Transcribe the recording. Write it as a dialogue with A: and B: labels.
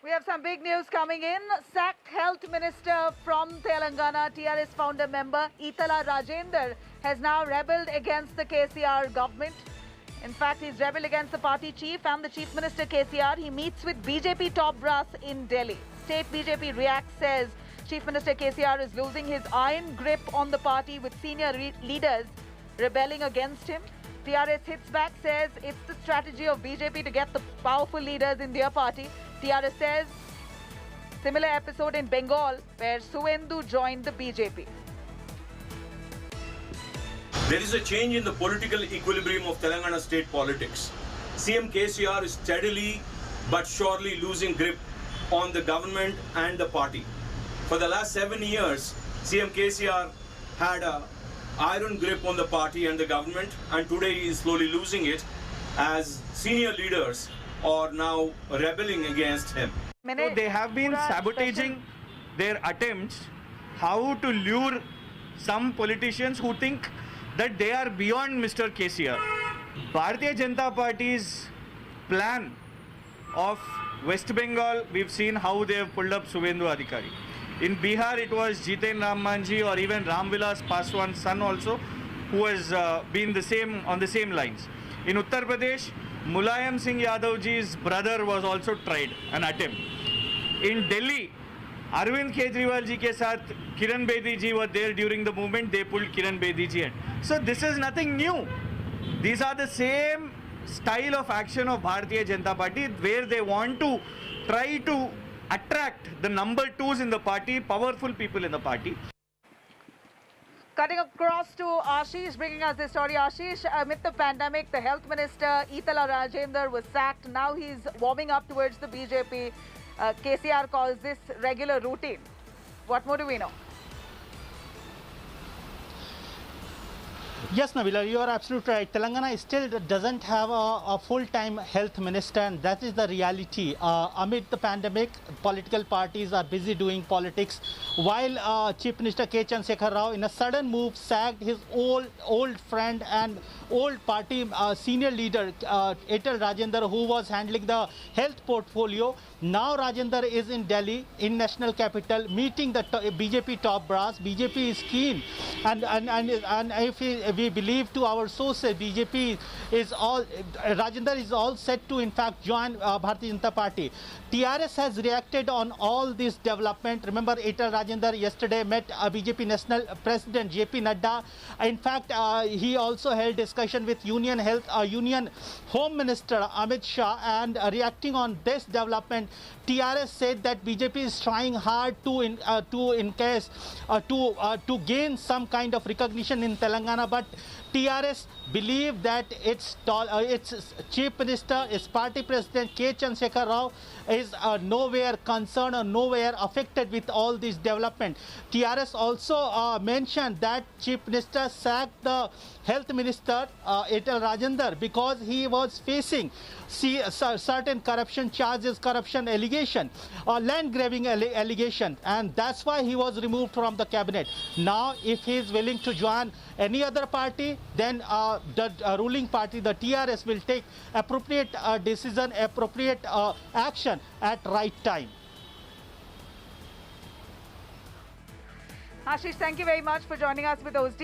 A: We have some big news coming in. Sacked Health Minister from Telangana, TRS founder member Itala Rajender has now rebelled against the KCR government. In fact, he's rebelled against the party chief and the Chief Minister KCR. He meets with BJP top brass in Delhi. State BJP reacts, says Chief Minister KCR is losing his iron grip on the party with senior leaders rebelling against him. TRS hits back, says it's the strategy of BJP to get the powerful leaders in their party. TRS says similar episode in Bengal where Suvendu joined the BJP.
B: There is a change in the political equilibrium of Telangana state politics. CM KCR is steadily but surely losing grip on the government and the party. For the last 7 years, CM KCR had an iron grip on the party and the government, and today he is slowly losing it as senior leaders are now rebelling against him.
C: So they have been sabotaging their attempts how to lure some politicians who think that they are beyond Mr. KCR. Bharatiya Janata Party's plan of West Bengal, we've seen how they have pulled up Suvendu Adhikari. In Bihar, it was Jiten Ram Manjhi or even Ramvilas Paswan's son also, who has been on the same lines. In Uttar Pradesh, Mulayam Singh Yadavji's brother was also tried, an attempt. In Delhi, Arvind Kejriwal ji ke saath Kiran Bedi ji were there during the movement, they pulled Kiran Bedi ji in. So this is nothing new. These are the same style of action of Bharatiya Janata Party where they want to try to attract the number twos in the party, powerful people in the party.
A: Cutting across to Ashish, bringing us this story. Ashish, amid the pandemic, the health minister, Itala Rajender, was sacked. Now he's warming up towards the BJP. KCR calls this regular routine. What more do we know?
D: Yes, Nabila, you are absolutely right. Telangana still doesn't have a full-time health minister, and that is the reality. Amid the pandemic, political parties are busy doing politics, while Chief Minister K. Chandrasekhar Rao, in a sudden move, sacked his old friend and old party senior leader, Itala Rajender, who was handling the health portfolio. Now Rajender is in Delhi, in national capital, meeting the BJP top brass. BJP is keen, and if we believe to our sources, BJP is Rajender is all set to in fact join Bharatiya Janata Party. TRS has reacted on all this development. Remember, Itala Rajender yesterday met BJP National President JP Nadda. In fact, he also held discussion with Union Home Minister Amit Shah, and reacting on this development, TRS said that BJP is trying hard to gain some kind of recognition in Telangana, but TRS believe that its Chief Minister, its party president K. Chandrasekhar Rao is nowhere concerned or nowhere affected with all this development. TRS also mentioned that Chief Minister sacked the Health Minister Itala Rajender because he was facing certain corruption charges, corruption allegation, land grabbing allegation, and that's why he was removed from the cabinet. Now, if he is willing to join any other party, then the ruling party, the TRS, will take appropriate decision, appropriate action at right time.
A: Ashish, thank you very much for joining us with those